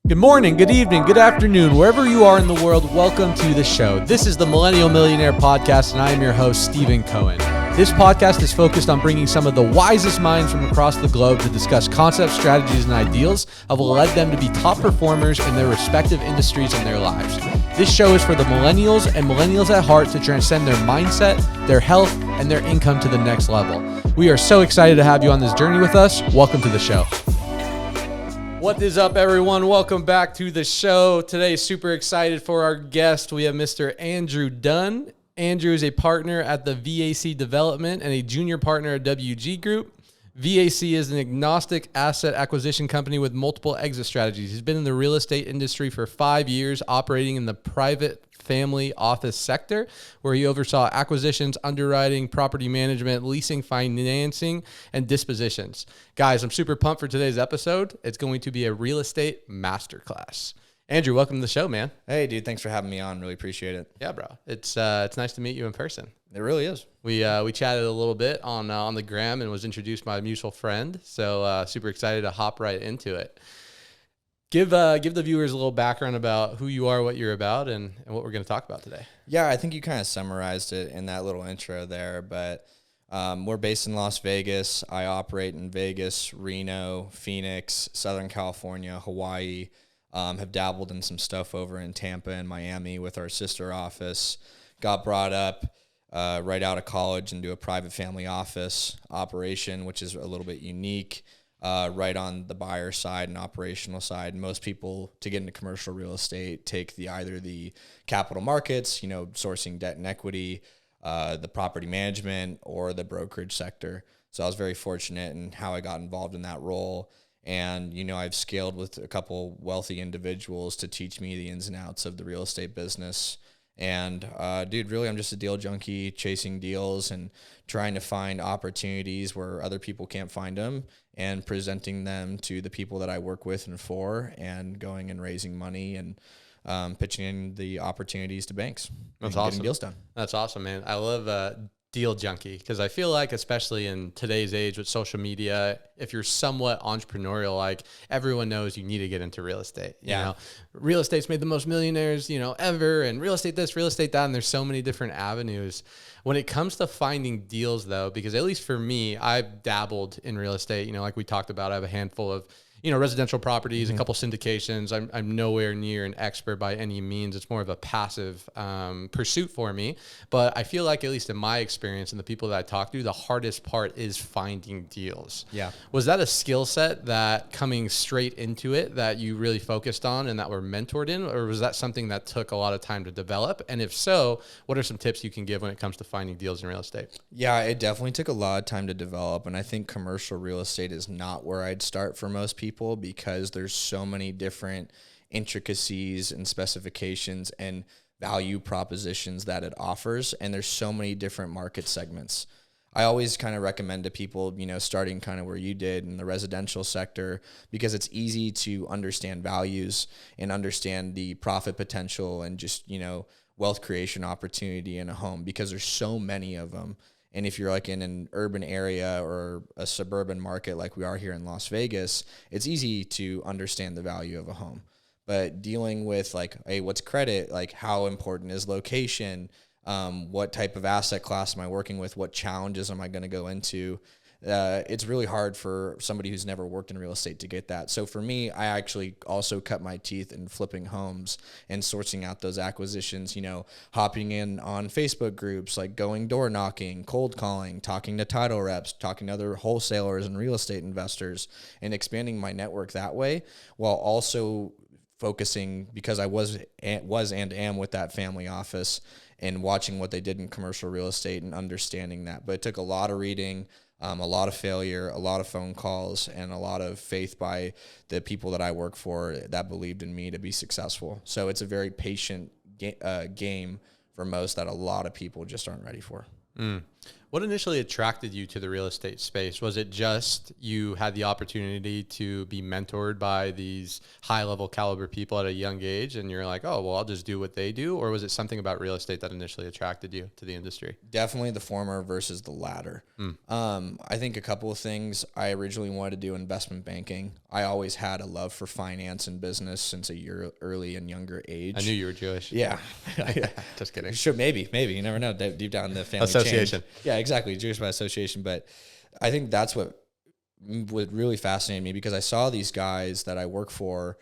Good morning, good evening, good afternoon, wherever you are in the world, welcome to the show. This is the Millennial Millionaire podcast, and I am your host, Stephen Cohen. This podcast is focused on bringing some of the wisest minds from across the globe to discuss concepts, strategies, and ideals that will lead them to be top performers in their respective industries and their lives. This show is for the millennials and millennials at heart to transcend their mindset, their health, and their income to the next level. We are so excited to have you on this journey with us. Welcome to the show. What is up, everyone? Welcome back to the show. Today, super excited for our guest. We have Mr. Andrew Dunn. Andrew is a partner at the VAC Development and a junior partner at WG Group. VAC is an agnostic asset acquisition company with multiple exit strategies. He's been in the real estate industry for 5 years, operating in the private family office sector, where he oversaw acquisitions, underwriting, property management, leasing, financing, and dispositions. Guys, I'm super pumped for today's episode. It's going to be a real estate masterclass. Andrew, welcome to the show, man. Hey, dude, thanks for having me on. Really appreciate it. Yeah, bro. It's nice to meet you in person. It really is. We chatted a little bit on the gram and was introduced by a mutual friend. So super excited to hop right into it. Give the viewers a little background about who you are, what you're about, and what we're going to talk about today. Yeah, I think you kind of summarized it in that little intro there, but we're based in Las Vegas. I operate in Vegas, Reno, Phoenix, Southern California, Hawaii. Have dabbled in some stuff over in Tampa and Miami with our sister office. Got brought up right out of college into a private family office operation, which is a little bit unique. Right on the buyer side and operational side. Most people, to get into commercial real estate, take either the capital markets, sourcing debt and equity, the property management, or the brokerage sector. So I was very fortunate in how I got involved in that role. And, I've scaled with a couple wealthy individuals to teach me the ins and outs of the real estate business. And, dude, really, I'm just a deal junkie, chasing deals and trying to find opportunities where other people can't find them and presenting them to the people that I work with and for, and going and raising money and pitching in the opportunities to banks. That's awesome. Getting deals done. That's awesome, man. I love deal junkie, because I feel like, especially in today's age with social media, if you're somewhat entrepreneurial, like, everyone knows you need to get into real estate. Real estate's made the most millionaires, ever, and real estate this, real estate that, and there's so many different avenues. When it comes to finding deals, though, because at least for me, I've dabbled in real estate, like we talked about, I have a handful of residential properties, a couple syndications. I'm nowhere near an expert by any means. It's more of a passive pursuit for me. But I feel like, at least in my experience and the people that I talk to, the hardest part is finding deals. Yeah. Was that a skill set that, coming straight into it, that you really focused on and that were mentored in? Or was that something that took a lot of time to develop? And if so, what are some tips you can give when it comes to finding deals in real estate? Yeah, it definitely took a lot of time to develop. And I think commercial real estate is not where I'd start for most people, because there's so many different intricacies and specifications and value propositions that it offers, and there's so many different market segments. I always kind of recommend to people, starting kind of where you did in the residential sector, because it's easy to understand values and understand the profit potential and just, wealth creation opportunity in a home, because there's so many of them. And if you're like in an urban area or a suburban market like we are here in Las Vegas, it's easy to understand the value of a home. But dealing with, like, hey, what's credit? Like, how important is location? What type of asset class am I working with? What challenges am I going to go into? It's really hard for somebody who's never worked in real estate to get that. So for me, I actually also cut my teeth in flipping homes and sourcing out those acquisitions, hopping in on Facebook groups, like going door knocking, cold calling, talking to title reps, talking to other wholesalers and real estate investors, and expanding my network that way, while also focusing, because I was and am with that family office, and watching what they did in commercial real estate and understanding that. But it took a lot of reading, a lot of failure, a lot of phone calls, and a lot of faith by the people that I work for that believed in me to be successful. So it's a very patient game for most that a lot of people just aren't ready for. What initially attracted you to the real estate space? Was it just you had the opportunity to be mentored by these high-level caliber people at a young age, and you're like, oh, well, I'll just do what they do? Or was it something about real estate that initially attracted you to the industry? Definitely the former versus the latter. I think a couple of things. I originally wanted to do investment banking. I always had a love for finance and business since a year early and younger age. I knew you were Jewish. Yeah. Just kidding. Sure, maybe. You never know. Deep down in the family Association. change. Yeah, exactly. Jewish by association. But I think that's what really fascinated me, because I saw these guys that I work for.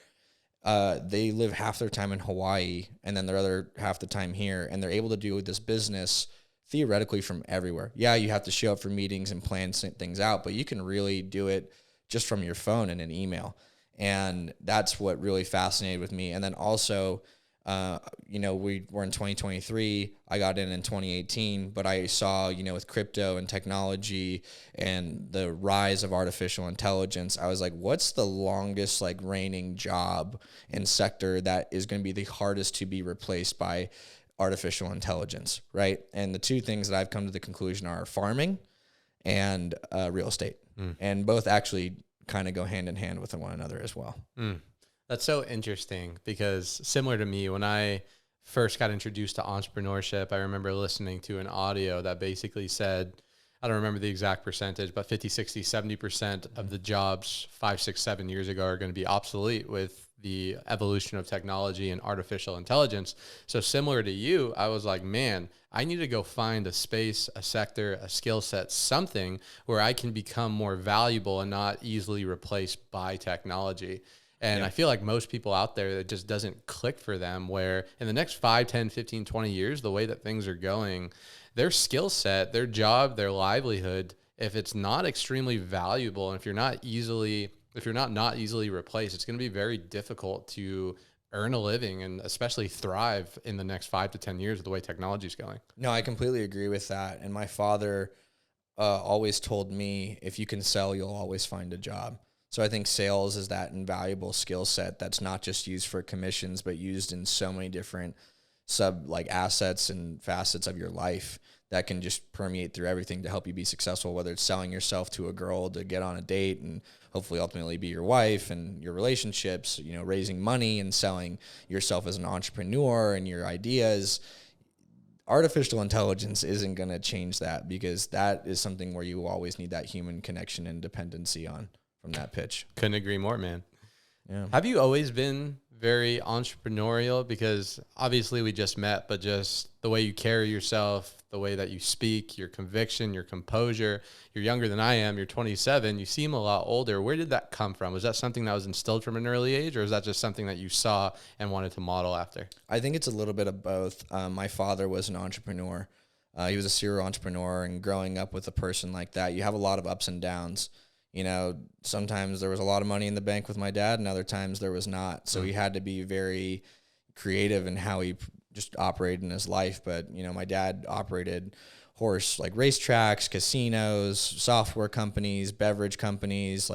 They live half their time in Hawaii and then their other half the time here, and they're able to do this business theoretically from everywhere. Yeah, you have to show up for meetings and plan things out, but you can really do it just from your phone and an email. And that's what really fascinated with me. And then also, we were in 2023. I got in 2018, but I saw, with crypto and technology and the rise of artificial intelligence, I was like, what's the longest reigning job and sector that is going to be the hardest to be replaced by artificial intelligence, right? And the two things that I've come to the conclusion are farming and real estate. And both actually kind of go hand in hand with one another as well. That's so interesting, because similar to me, when I first got introduced to entrepreneurship, I remember listening to an audio that basically said, I don't remember the exact percentage, but 50, 60, 70% of the jobs 5, 6, 7 years ago are going to be obsolete with the evolution of technology and artificial intelligence. So similar to you, I was like, man, I need to go find a space, a sector, a skill set, something where I can become more valuable and not easily replaced by technology. And I feel like most people out there, it just doesn't click for them, where in the next 5, 10, 15, 20 years, the way that things are going, their skill set, their job, their livelihood, if it's not extremely valuable, and if you're not easily replaced, it's going to be very difficult to earn a living and especially thrive in the next 5 to 10 years of the way technology is going. No, I completely agree with that. And my father always told me, if you can sell, you'll always find a job. So I think sales is that invaluable skill set that's not just used for commissions, but used in so many different assets and facets of your life that can just permeate through everything to help you be successful, whether it's selling yourself to a girl to get on a date and hopefully ultimately be your wife, and your relationships, raising money and selling yourself as an entrepreneur and your ideas. Artificial intelligence isn't going to change that, because that is something where you always need that human connection and dependency on from that pitch. Couldn't agree more, man. Yeah. Have you always been very entrepreneurial? Because obviously we just met, but just the way you carry yourself, the way that you speak, your conviction, your composure. You're younger than I am. You're 27. You seem a lot older. Where did that come from? Was that something that was instilled from an early age, or is that just something that you saw and wanted to model after? I think it's a little bit of both. My father was an entrepreneur. He was a serial entrepreneur, and growing up with a person like that, you have a lot of ups and downs. Sometimes there was a lot of money in the bank with my dad, and other times there was not. So he had to be very creative in how he just operated in his life. But, my dad operated horse racetracks, casinos, software companies, beverage companies,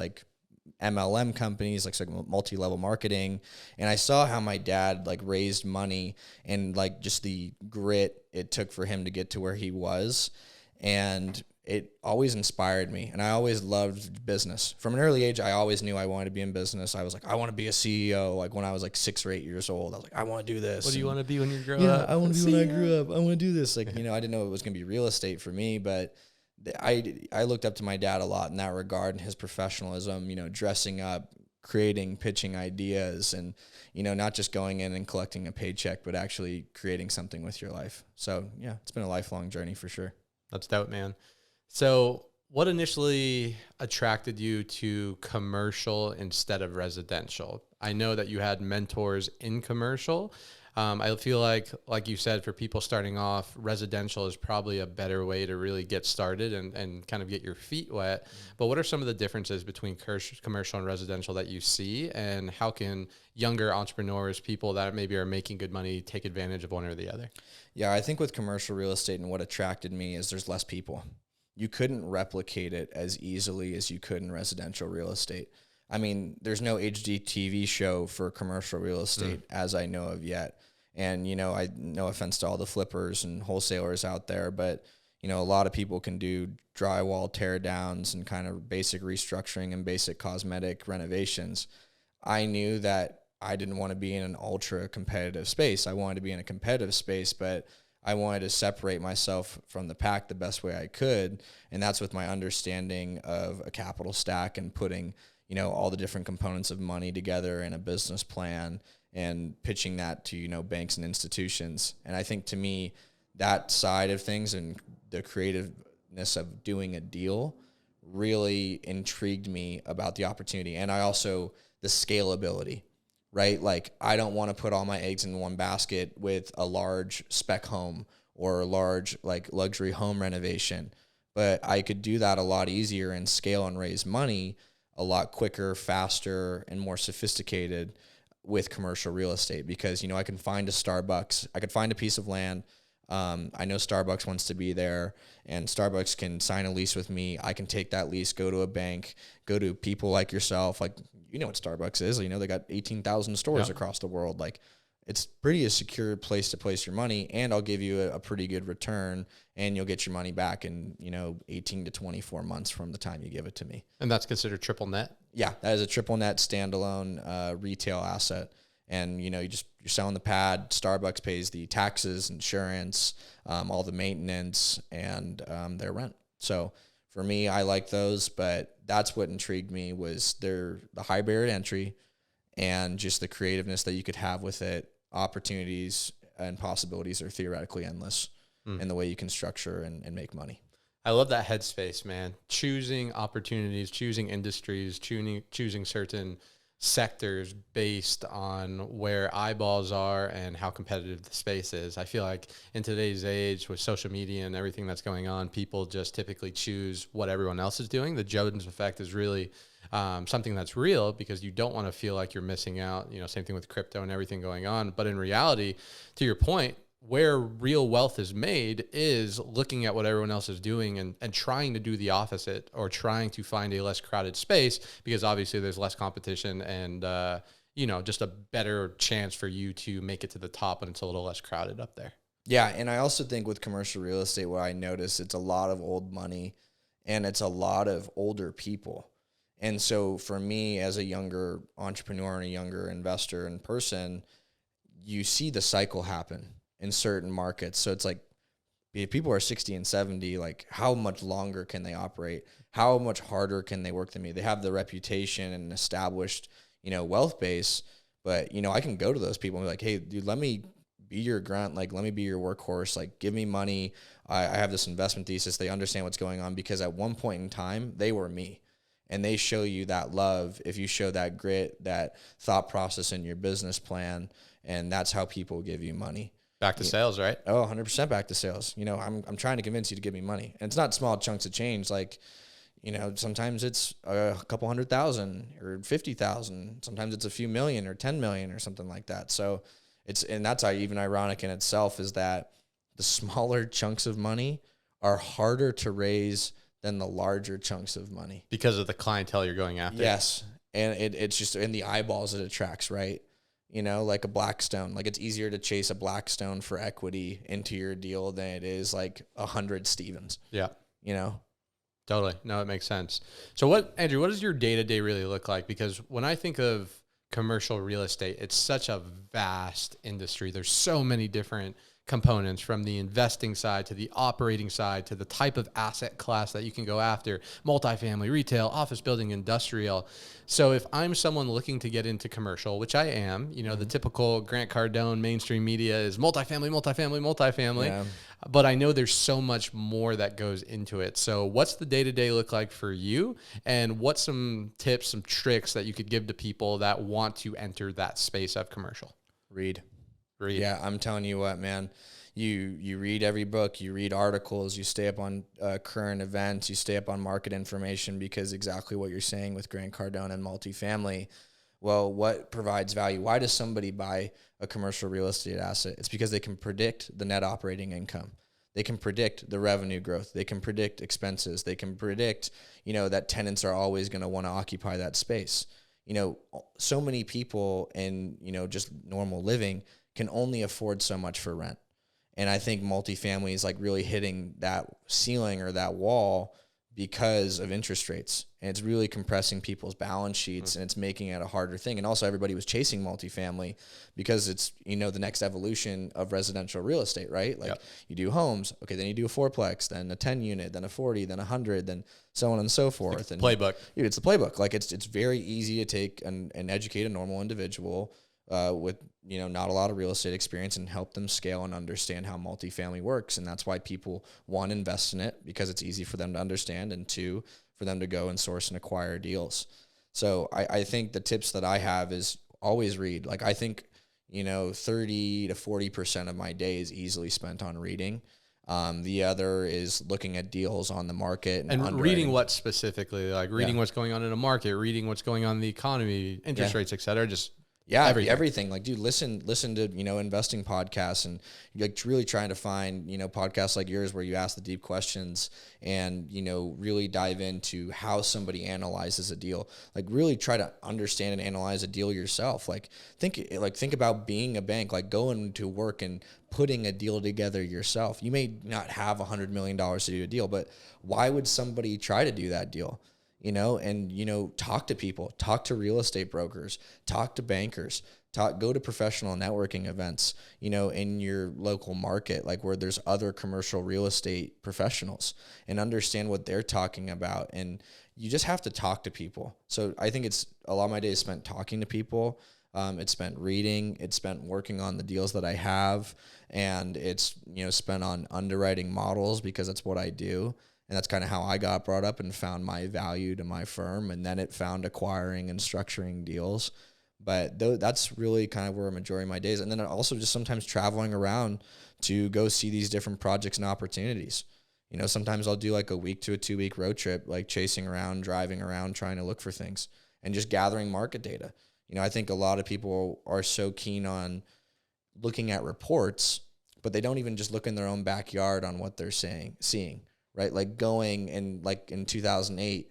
MLM companies, multi-level marketing. And I saw how my dad raised money and just the grit it took for him to get to where he was. And it always inspired me, and I always loved business. From an early age, I always knew I wanted to be in business. I was like, I want to be a CEO. When I was 6 or 8 years old, I was like, I want to do this. What do you want to be when you grow up? Yeah, I want to be when I grew up. I want to do this. I didn't know it was going to be real estate for me, but I looked up to my dad a lot in that regard, and his professionalism, dressing up, creating, pitching ideas, and, not just going in and collecting a paycheck, but actually creating something with your life. So yeah, it's been a lifelong journey for sure. That's dope, man. So what initially attracted you to commercial instead of residential? I know that you had mentors in commercial. I feel like you said, for people starting off, residential is probably a better way to really get started and kind of get your feet wet. But what are some of the differences between commercial and residential that you see, and how can younger entrepreneurs, people that maybe are making good money, take advantage of one or the other? Yeah, I think with commercial real estate, and what attracted me is there's less people. You couldn't replicate it as easily as you could in residential real estate. I mean, there's no HGTV show for commercial real estate as I know of yet. And, I no offense to all the flippers and wholesalers out there, but, a lot of people can do drywall tear downs and kind of basic restructuring and basic cosmetic renovations. I knew that I didn't want to be in an ultra competitive space. I wanted to be in a competitive space, but I wanted to separate myself from the pack the best way I could. And that's with my understanding of a capital stack and putting, all the different components of money together in a business plan and pitching that to, banks and institutions. And I think to me, that side of things and the creativeness of doing a deal really intrigued me about the opportunity. And I also, the scalability, right? Like, I don't want to put all my eggs in one basket with a large spec home or a large luxury home renovation, but I could do that a lot easier and scale and raise money a lot quicker, faster, and more sophisticated with commercial real estate because, I can find a Starbucks, I could find a piece of land. I know Starbucks wants to be there, and Starbucks can sign a lease with me. I can take that lease, go to a bank, go to people like yourself. Like, you know what Starbucks is. They got 18,000 stores across the world. Like, it's pretty a secure place to place your money, and I'll give you a pretty good return, and you'll get your money back in, 18 to 24 months from the time you give it to me. And that's considered triple net? Yeah, that is a triple net standalone retail asset. And, you're selling the pad. Starbucks pays the taxes, insurance, all the maintenance, and their rent. So for me, I like those, but that's what intrigued me was the high barrier to entry and just the creativeness that you could have with it. Opportunities and possibilities are theoretically endless in the way you can structure and make money. I love that headspace, man. Choosing opportunities, choosing industries, choosing certain sectors based on where eyeballs are and how competitive the space is. I feel like in today's age with social media and everything that's going on, people just typically choose what everyone else is doing. The Jones effect is really something that's real because you don't want to feel like you're missing out. Same thing with crypto and everything going on. But in reality, to your point, where real wealth is made is looking at what everyone else is doing and trying to do the opposite or trying to find a less crowded space because obviously there's less competition and, just a better chance for you to make it to the top when it's a little less crowded up there. Yeah. And I also think with commercial real estate, what I notice, it's a lot of old money and it's a lot of older people. And so for me as a younger entrepreneur and a younger investor and person, you see the cycle happen in certain markets. So it's like, if people are 60 and 70, like how much longer can they operate? How much harder can they work than me? They have the reputation and established, wealth base, but, I can go to those people and be like, hey, dude, let me be your grunt. Like, let me be your workhorse. Like, give me money. I have this investment thesis. They understand what's going on because at one point in time, they were me. And they show you that love if you show that grit, that thought process in your business plan. And that's how people give you money. Back to sales, right? Oh, 100% back to sales. I'm trying to convince you to give me money. And it's not small chunks of change. Like, sometimes it's a couple 100,000 or 50,000. Sometimes it's a few million or 10 million or something like that. So and that's even ironic in itself is that the smaller chunks of money are harder to raise than the larger chunks of money. Because of the clientele you're going after. Yes. And it's just in the eyeballs it attracts, right? Like a Blackstone. Like, it's easier to chase a Blackstone for equity into your deal than it is like 100 Stevens. Yeah. Totally. No, it makes sense. So Andrew, what does your day-to-day really look like? Because when I think of commercial real estate, it's such a vast industry. There's so many different components, from the investing side to the operating side to the type of asset class that you can go after: multifamily, retail, office building, industrial. So if I'm someone looking to get into commercial, which I am, the typical Grant Cardone mainstream media is multifamily. Yeah. But I know there's so much more that goes into it. So what's the day-to-day look like for you? And what's some tips, some tricks that you could give to people that want to enter that space of commercial? Read. Yeah, I'm telling you what, man. You read every book, you read articles, you stay up on current events, you stay up on market information, because exactly what you're saying with Grant Cardone and multifamily. Well, what provides value? Why does somebody buy a commercial real estate asset? It's because they can predict the net operating income. They can predict the revenue growth. They can predict expenses. They can predict, that tenants are always going to want to occupy that space. So many people in, just normal living can only afford so much for rent. And I think multifamily is like really hitting that ceiling or that wall because of interest rates. And it's really compressing people's balance sheets, and it's making it a harder thing. And also everybody was chasing multifamily because it's, the next evolution of residential real estate, right? Like you do homes, okay, then you do a fourplex, then a 10 unit, then a 40, then 100, then so on and so forth. And playbook. Dude, it's the playbook. Like it's very easy to take and educate a normal individual with, not a lot of real estate experience and help them scale and understand how multifamily works. And that's why people, one, invest in it because it's easy for them to understand, and two, for them to go and source and acquire deals. So I think the tips that I have is always read. Like I think, 30 to 40% of my day is easily spent on reading. The other is looking at deals on the market and reading what specifically, like reading what's going on in the market, reading what's going on in the economy, interest rates, et cetera. Just everything. Like, dude, listen to, investing podcasts, and like really trying to find, podcasts like yours where you ask the deep questions and, really dive into how somebody analyzes a deal. Like really try to understand and analyze a deal yourself. Like think about being a bank, like going to work and putting a deal together yourself. You may not have $100 million to do a deal, but why would somebody try to do that deal? Talk to people, talk to real estate brokers, talk to bankers, go to professional networking events, in your local market, like where there's other commercial real estate professionals, and understand what they're talking about. And you just have to talk to people. So I think it's a lot of my days spent talking to people. It's spent reading, it's spent working on the deals that I have, and it's, spent on underwriting models because that's what I do. And that's kind of how I got brought up and found my value to my firm. And then it found acquiring and structuring deals. But that's really kind of where a majority of my days. And then also just sometimes traveling around to go see these different projects and opportunities. Sometimes I'll do like a week to a 2 week road trip, like chasing around, driving around, trying to look for things and just gathering market data. I think a lot of people are so keen on looking at reports, but they don't even just look in their own backyard on what they're seeing. Right? Like going and like in 2008,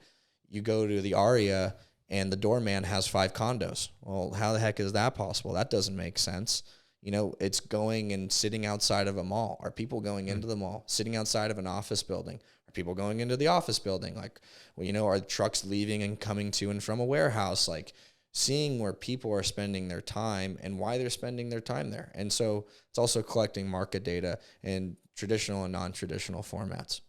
you go to the Aria and the doorman has 5 condos. Well, how the heck is that possible? That doesn't make sense. It's going and sitting outside of a mall. Are people going into the mall, sitting outside of an office building? Are people going into the office building? Like, well, are trucks leaving and coming to and from a warehouse? Like seeing where people are spending their time and why they're spending their time there. And so it's also collecting market data in traditional and non-traditional formats.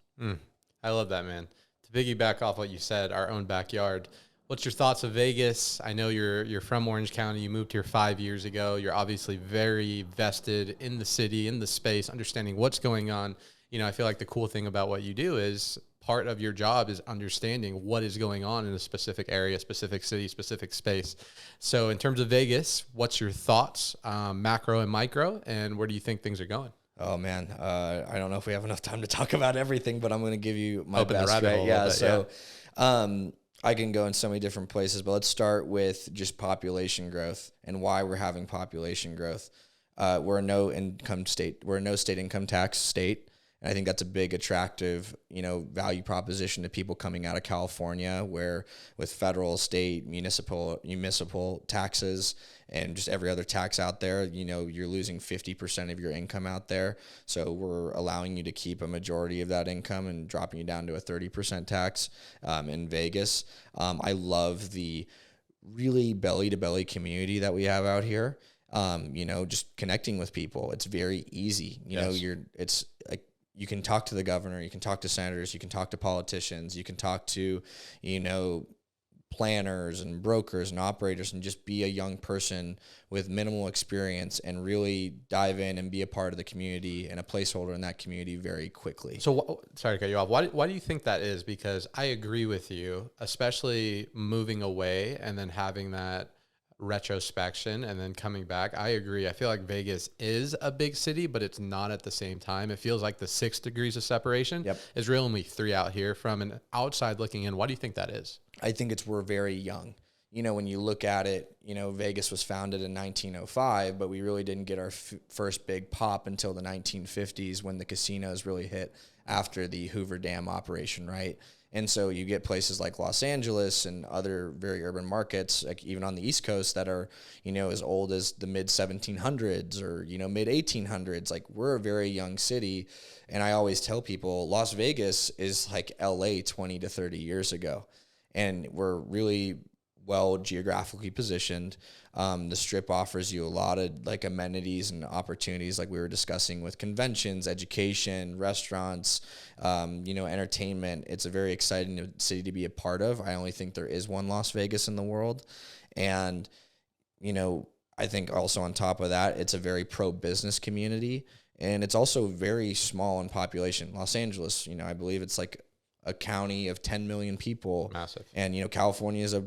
I love that, man. To piggyback off what you said, our own backyard. What's your thoughts of Vegas? I know you're from Orange County. You moved here 5 years ago. You're obviously very vested in the city, in the space, understanding what's going on. I feel like the cool thing about what you do is part of your job is understanding what is going on in a specific area, specific city, specific space. So in terms of Vegas, what's your thoughts, macro and micro, and where do you think things are going? Oh man, I don't know if we have enough time to talk about everything, but I'm going to give you my Open best. The rabbit hole yeah. Bit, so, I can go in so many different places, but let's start with just population growth and why we're having population growth. We're a no income state. We're a no state income tax state. And I think that's a big attractive, value proposition to people coming out of California, where with federal, state, municipal taxes and just every other tax out there, you're losing 50% of your income out there. So we're allowing you to keep a majority of that income and dropping you down to a 30% tax in Vegas. I love the really belly to belly community that we have out here. Just connecting with people. It's very easy. It's like, you can talk to the governor, you can talk to senators, you can talk to politicians, you can talk to, planners and brokers and operators, and just be a young person with minimal experience and really dive in and be a part of the community and a placeholder in that community very quickly. So sorry to cut you off. Why do you think that is? Because I agree with you, especially moving away and then having that retrospection and then coming back. I agree. I feel like Vegas is a big city, but it's not at the same time. It feels like the 6 degrees of separation is really only 3 out here. From an outside looking in, why do you think that is? I think we're very young. When you look at it, Vegas was founded in 1905, but we really didn't get our first big pop until the 1950s when the casinos really hit after the Hoover Dam operation, right? And so you get places like Los Angeles and other very urban markets, like even on the East Coast, that are, as old as the mid 1700s or, mid 1800s. Like, we're a very young city. And I always tell people Las Vegas is like LA 20 to 30 years ago. And we're really well geographically positioned. The Strip offers you a lot of like amenities and opportunities, like we were discussing, with conventions, education, restaurants, entertainment. It's a very exciting city to be a part of. I only think there is one Las Vegas in the world. And, I think also on top of that, it's a very pro-business community, and it's also very small in population. Los Angeles, I believe it's like a county of 10 million people. Massive. And, California is a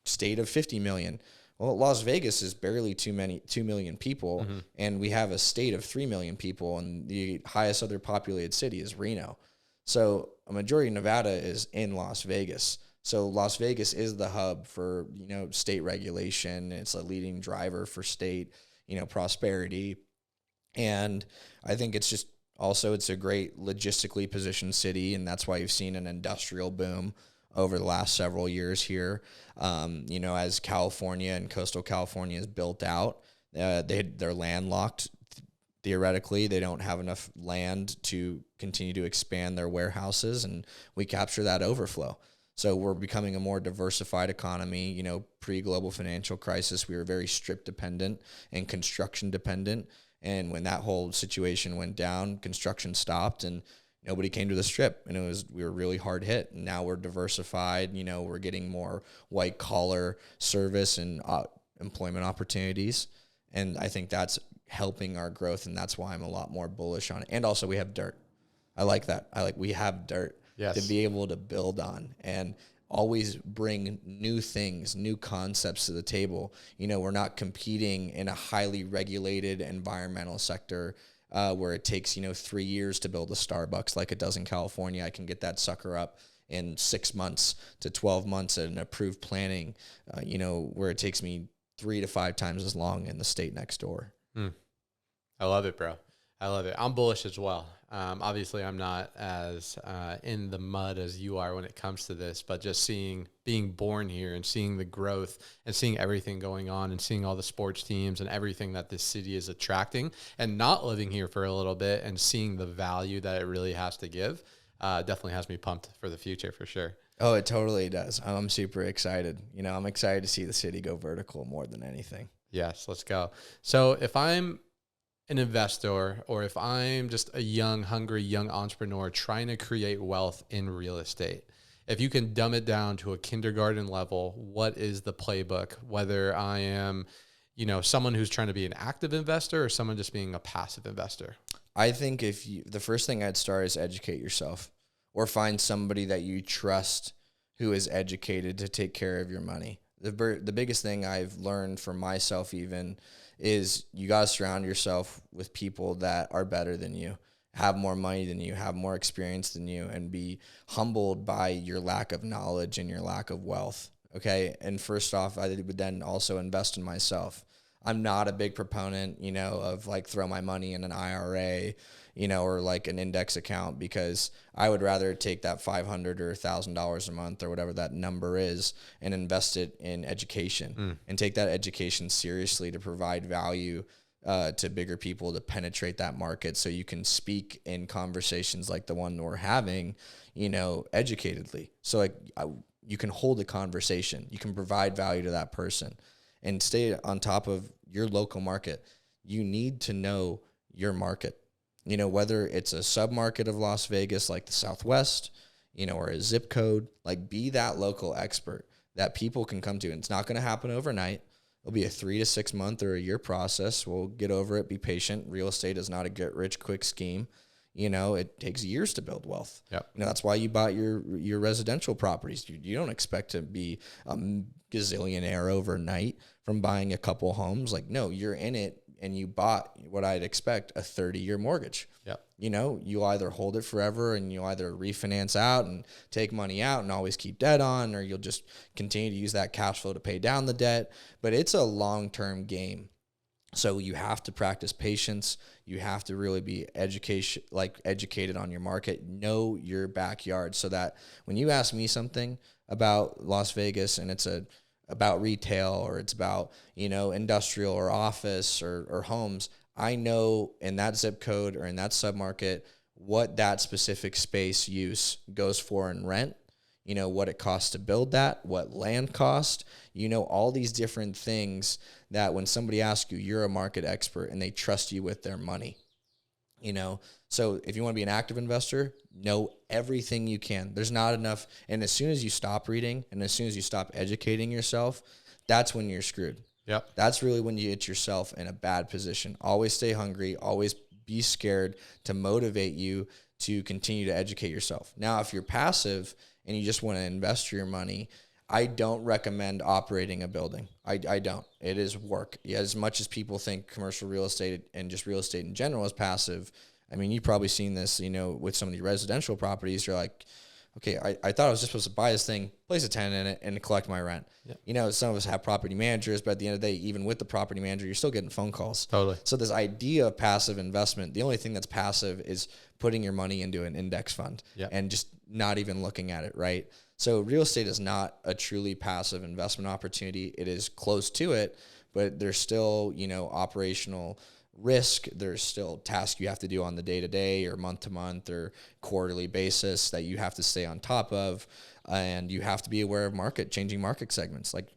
state of 50 million. Well, Las Vegas is barely 2 million people, and we have a state of 3 million people, and the highest other populated city is Reno. So a majority of Nevada is in Las Vegas. So Las Vegas is the hub for, state regulation. It's a leading driver for state, prosperity. And I think it's just also, it's a great logistically positioned city, and that's why you've seen an industrial boom over the last several years here. As California and coastal California is built out, they're landlocked. Theoretically, they don't have enough land to continue to expand their warehouses, and we capture that overflow. So we're becoming a more diversified economy. Pre-global financial crisis, we were very strip dependent and construction dependent. And when that whole situation went down, construction stopped and nobody came to the Strip, and we were really hard hit. And now we're diversified. We're getting more white collar service and employment opportunities. And I think that's helping our growth. And that's why I'm a lot more bullish on it. And also we have dirt. I like that. We have dirt to be able to build on and always bring new things, new concepts to the table. We're not competing in a highly regulated environmental sector where it takes, 3 years to build a Starbucks like it does in California. I can get that sucker up in 6 months to 12 months at an approved planning, where it takes me 3 to 5 times as long in the state next door. I love it, bro. I love it. I'm bullish as well. Obviously, I'm not as in the mud as you are when it comes to this, but just being born here and seeing the growth and seeing everything going on and seeing all the sports teams and everything that this city is attracting, and not living here for a little bit and seeing the value that it really has to give, definitely has me pumped for the future for sure. Oh, it totally does. I'm super excited. I'm excited to see the city go vertical more than anything. Yes, let's go. So if I'm an investor, or if I'm just a hungry young entrepreneur trying to create wealth in real estate, if you can dumb it down to a kindergarten level, what is the playbook? Whether I am, someone who's trying to be an active investor or someone just being a passive investor. I think the first thing I'd start is educate yourself, or find somebody that you trust who is educated to take care of your money. The biggest thing I've learned for myself even is you got to surround yourself with people that are better than you, have more money than you, have more experience than you, and be humbled by your lack of knowledge and your lack of wealth. Okay. And first off, I would then also invest in myself. I'm not a big proponent, of like throw my money in an IRA, or like an index account, because I would rather take that $500 or $1,000 a month or whatever that number is and invest it in education and take that education seriously to provide value to bigger people, to penetrate that market, so you can speak in conversations like the one we're having, educatedly. So like you can hold a conversation, you can provide value to that person, and stay on top of your local market. You need to know your market, whether it's a sub-market of Las Vegas, like the Southwest, or a zip code, like be that local expert that people can come to. And it's not going to happen overnight. It'll be a 3 to 6 month or a year process. We'll get over it. Be patient. Real estate is not a get rich quick scheme. It takes years to build wealth. Yep. That's why you bought your residential properties. You don't expect to be a gazillionaire overnight from buying a couple homes. Like, no, you're in it and you bought what I'd expect, a 30-year mortgage. Yep. You either hold it forever and you either refinance out and take money out and always keep debt on, or you'll just continue to use that cash flow to pay down the debt. But it's a long-term game. So you have to practice patience. You have to really be educated on your market, know your backyard, so that when you ask me something about Las Vegas and it's about retail, or it's about, industrial or office or homes, I know in that zip code or in that submarket what that specific space use goes for in rent, what it costs to build that, what land cost, all these different things that when somebody asks you, you're a market expert and they trust you with their money, So if you want to be an active investor, know everything you can. There's not enough. And as soon as you stop reading and as soon as you stop educating yourself, that's when you're screwed. Yep. That's really when you get yourself in a bad position. Always stay hungry. Always be scared to motivate you to continue to educate yourself. Now, if you're passive and you just want to invest your money, I don't recommend operating a building. I don't. It is work. Yeah, as much as people think commercial real estate and just real estate in general is passive, I mean, you've probably seen this, with some of the residential properties. You're like, okay, I thought I was just supposed to buy this thing, place a tenant in it, and collect my rent. Yep. Some of us have property managers, but at the end of the day, even with the property manager, you're still getting phone calls. Totally. So this idea of passive investment, the only thing that's passive is putting your money into an index fund. Yep. And just not even looking at it, right? So real estate is not a truly passive investment opportunity. It is close to it, but there's still, operational risk. There's still tasks you have to do on the day-to-day or month-to-month or quarterly basis that you have to stay on top of. And you have to be aware of changing market segments. Like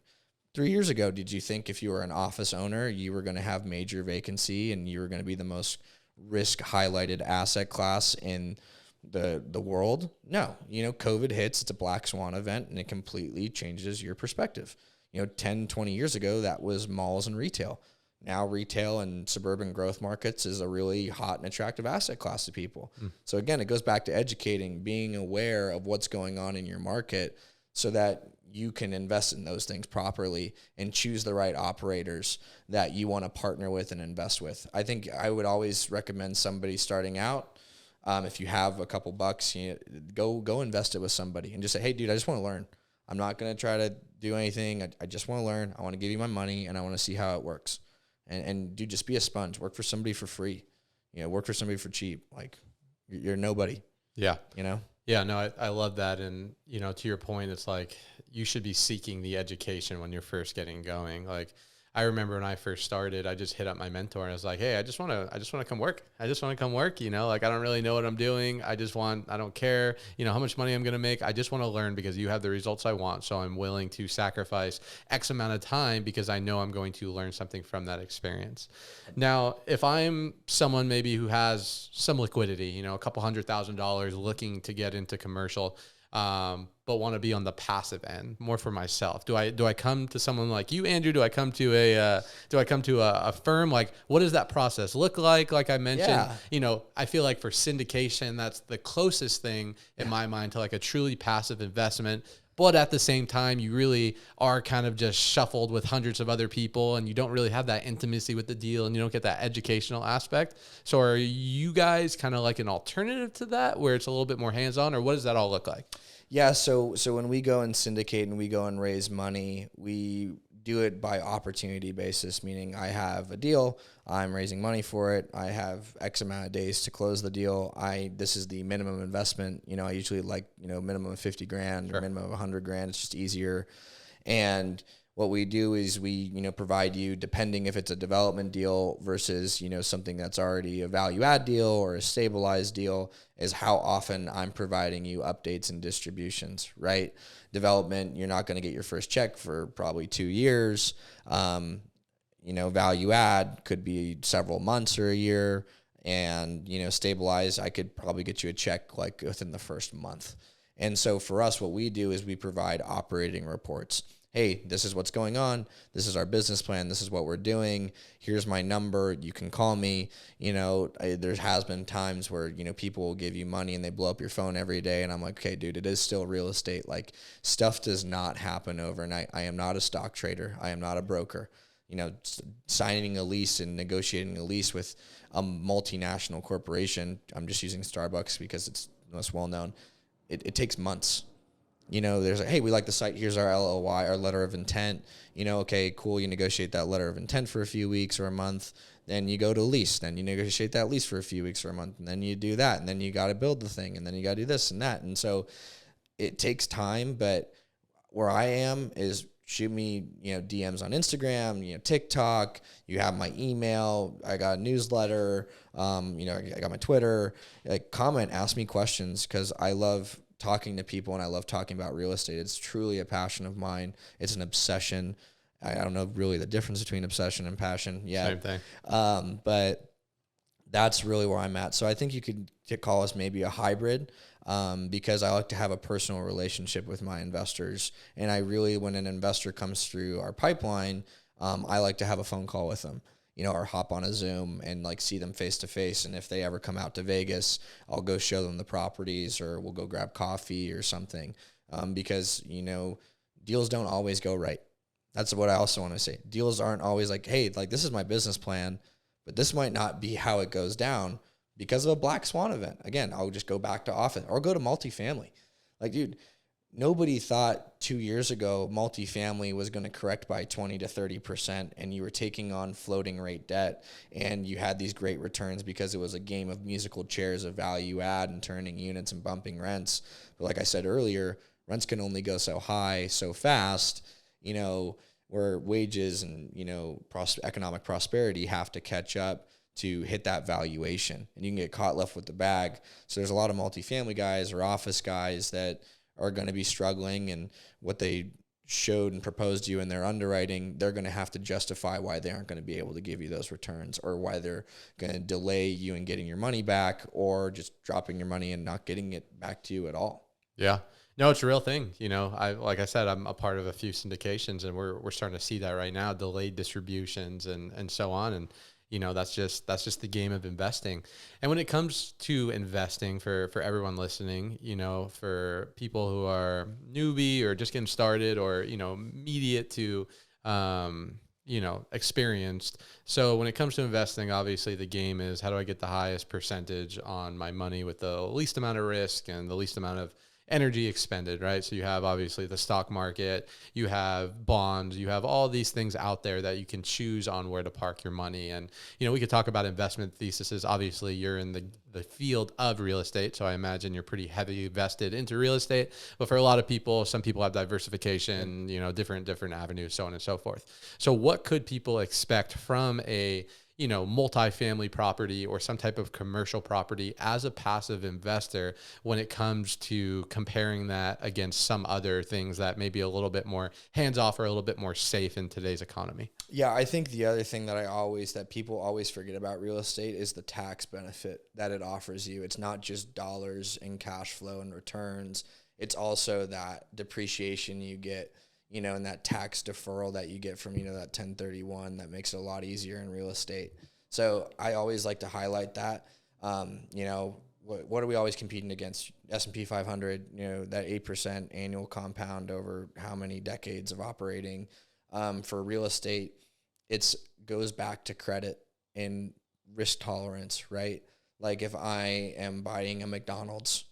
3 years ago, did you think if you were an office owner, you were going to have major vacancy and you were going to be the most risk highlighted asset class in the world? No. COVID hits, it's a black swan event, and it completely changes your perspective. 10, 20 years ago, that was malls and retail. Now retail and suburban growth markets is a really hot and attractive asset class to people. So again, it goes back to educating, being aware of what's going on in your market so that you can invest in those things properly and choose the right operators that you want to partner with and invest with. I think I would always recommend somebody starting out, if you have a couple bucks, go invest it with somebody and just say, hey, dude, I just want to learn. I'm not going to try to do anything. I just want to learn. I want to give you my money and I want to see how it works. And dude, just be a sponge. Work for somebody for free. Work for somebody for cheap. Like you're nobody. Yeah. Yeah, no, I love that. And, to your point, it's like you should be seeking the education when you're first getting going. Like I remember when I first started, I just hit up my mentor and I was like, hey, I just want to come work. I just want to come work. Like I don't really know what I'm doing. I don't care, how much money I'm going to make. I just want to learn because you have the results I want. So I'm willing to sacrifice X amount of time because I know I'm going to learn something from that experience. Now, if I'm someone maybe who has some liquidity, a couple $100,000 looking to get into commercial, but want to be on the passive end more for myself. Do I come to someone like you, Andrew? Do I come to a firm? Like, what does that process look like? Like I mentioned, I feel like for syndication, that's the closest thing in my mind to like a truly passive investment. But at the same time, you really are kind of just shuffled with hundreds of other people and you don't really have that intimacy with the deal and you don't get that educational aspect. So are you guys kind of like an alternative to that where it's a little bit more hands-on, or what does that all look like? Yeah, so when we go and syndicate and we go and raise money, we do it by opportunity basis, meaning I have a deal, I'm raising money for it, I have X amount of days to close the deal. This is the minimum investment. I usually like, minimum of 50 grand or minimum of 100 grand. It's just easier. And what we do is we, provide you, depending if it's a development deal versus, something that's already a value add deal or a stabilized deal, is how often I'm providing you updates and distributions, right? Development, you're not going to get your first check for probably 2 years. Value add could be several months or a year. And, stabilized, I could probably get you a check like within the first month. And so for us, what we do is we provide operating reports. Hey, this is what's going on. This is our business plan. This is what we're doing. Here's my number. You can call me. There has been times where, people will give you money and they blow up your phone every day. And I'm like, okay, dude, it is still real estate. Like stuff does not happen overnight. I am not a stock trader. I am not a broker. Signing a lease and negotiating a lease with a multinational corporation. I'm just using Starbucks because it's the most well-known. It takes months. there's hey, we like the site. Here's our LOI, our letter of intent. Okay, cool. You negotiate that letter of intent for a few weeks or a month. Then you go to lease. Then you negotiate that lease for a few weeks or a month. And then you do that. And then you got to build the thing. And then you got to do this and that. And so it takes time. But where I am is shoot me, DMs on Instagram, TikTok. You have my email. I got a newsletter. I got my Twitter. Like, comment, ask me questions, because I love talking to people and I love talking about real estate. It's truly a passion of mine. It's an obsession. I don't know really the difference between obsession and passion yet. Same thing. But that's really where I'm at. So I think you could call us maybe a hybrid, because I like to have a personal relationship with my investors. And I really, when an investor comes through our pipeline, I like to have a phone call with them, or hop on a Zoom and like see them face to face. And if they ever come out to Vegas, I'll go show them the properties, or we'll go grab coffee or something. Because, deals don't always go right. That's what I also want to say. Deals aren't always like, hey, like this is my business plan, but this might not be how it goes down because of a black swan event. Again, I'll just go back to office or go to multifamily. Like, dude, nobody thought 2 years ago multifamily was going to correct by 20 to 30%, and you were taking on floating rate debt, and you had these great returns because it was a game of musical chairs of value add and turning units and bumping rents. But like I said earlier, rents can only go so high so fast, where wages and, economic prosperity have to catch up to hit that valuation, and you can get caught left with the bag. So there's a lot of multifamily guys or office guys that are going to be struggling, and what they showed and proposed to you in their underwriting, they're going to have to justify why they aren't going to be able to give you those returns, or why they're going to delay you in getting your money back, or just dropping your money and not getting it back to you at all. Yeah. No, it's a real thing. Like I said, I'm a part of a few syndications, and we're starting to see that right now, delayed distributions and so on. And, that's just the game of investing. And when it comes to investing for everyone listening, for people who are newbie or just getting started, or, immediate to, experienced. So when it comes to investing, obviously the game is, how do I get the highest percentage on my money with the least amount of risk and the least amount of energy expended, right? So you have obviously the stock market, you have bonds, you have all these things out there that you can choose on where to park your money. And, we could talk about investment theses. Obviously you're in the field of real estate, so I imagine you're pretty heavily vested into real estate. But for a lot of people, some people have diversification, different avenues, so on and so forth. So what could people expect from a multifamily property or some type of commercial property as a passive investor when it comes to comparing that against some other things that may be a little bit more hands-off or a little bit more safe in today's economy? Yeah, I think the other thing that people always forget about real estate is the tax benefit that it offers you. It's not just dollars and cash flow and returns. It's also that depreciation you get, and that tax deferral that you get from, that 1031 that makes it a lot easier in real estate. So I always like to highlight that. What are we always competing against? S&P 500, that 8% annual compound over how many decades of operating. For real estate, it goes back to credit and risk tolerance, right? Like if I am buying a McDonald's,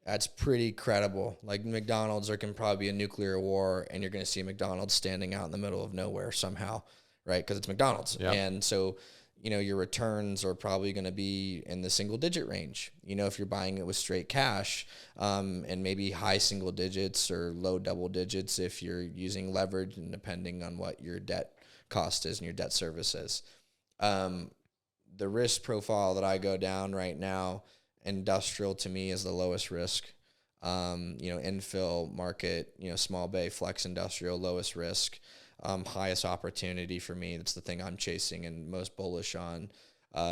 that's pretty credible. Like McDonald's, there can probably be a nuclear war, and you're going to see McDonald's standing out in the middle of nowhere somehow, right? Because it's McDonald's. Yep. And so, your returns are probably going to be in the single digit range, if you're buying it with straight cash, and maybe high single digits or low double digits if you're using leverage, and depending on what your debt cost is and your debt service is. The risk profile that I go down right now, industrial to me is the lowest risk. Infill market, small bay flex industrial, lowest risk, highest opportunity for me. That's the thing I'm chasing and most bullish on.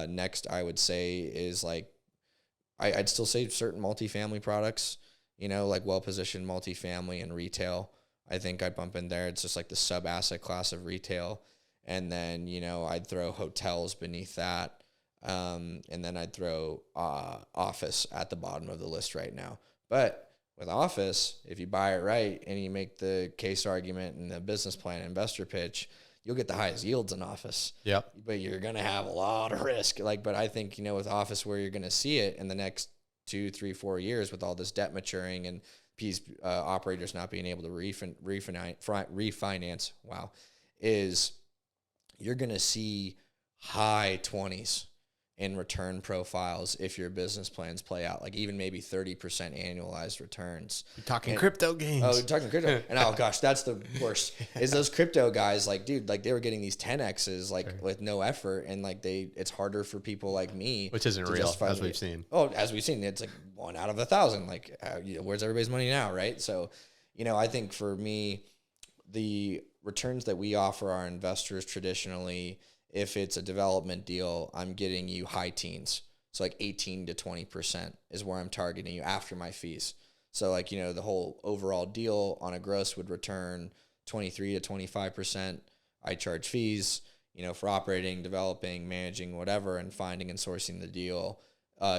Next, I would say is I'd still say certain multifamily products, like well-positioned multifamily and retail. I think I'd bump in there. It's just like the sub asset class of retail. And then, I'd throw hotels beneath that. And then I'd throw office at the bottom of the list right now. But with office, if you buy it right and you make the case argument and the business plan investor pitch, you'll get the highest yields in office. Yep. But you're going to have a lot of risk. But I think, with office, where you're going to see it in the next 2, 3, 4 years with all this debt maturing and operators not being able to refinance, wow, is you're going to see high 20s in return profiles if your business plans play out, like even maybe 30% annualized returns. You're talking crypto gains. Oh, you're talking crypto. And oh gosh, that's the worst. Is those crypto guys, like, dude, like they were getting these 10Xs like with no effort, and like it's harder for people like me, which isn't real, as we've seen. Oh, as we've seen, it's like 1 out of 1,000. Like, where's everybody's money now, right? So, I think for me, the returns that we offer our investors traditionally, if it's a development deal, I'm getting you high teens. So like 18 to 20% is where I'm targeting you after my fees. So like, the whole overall deal on a gross would return 23 to 25%. I charge fees, for operating, developing, managing, whatever, and finding and sourcing the deal.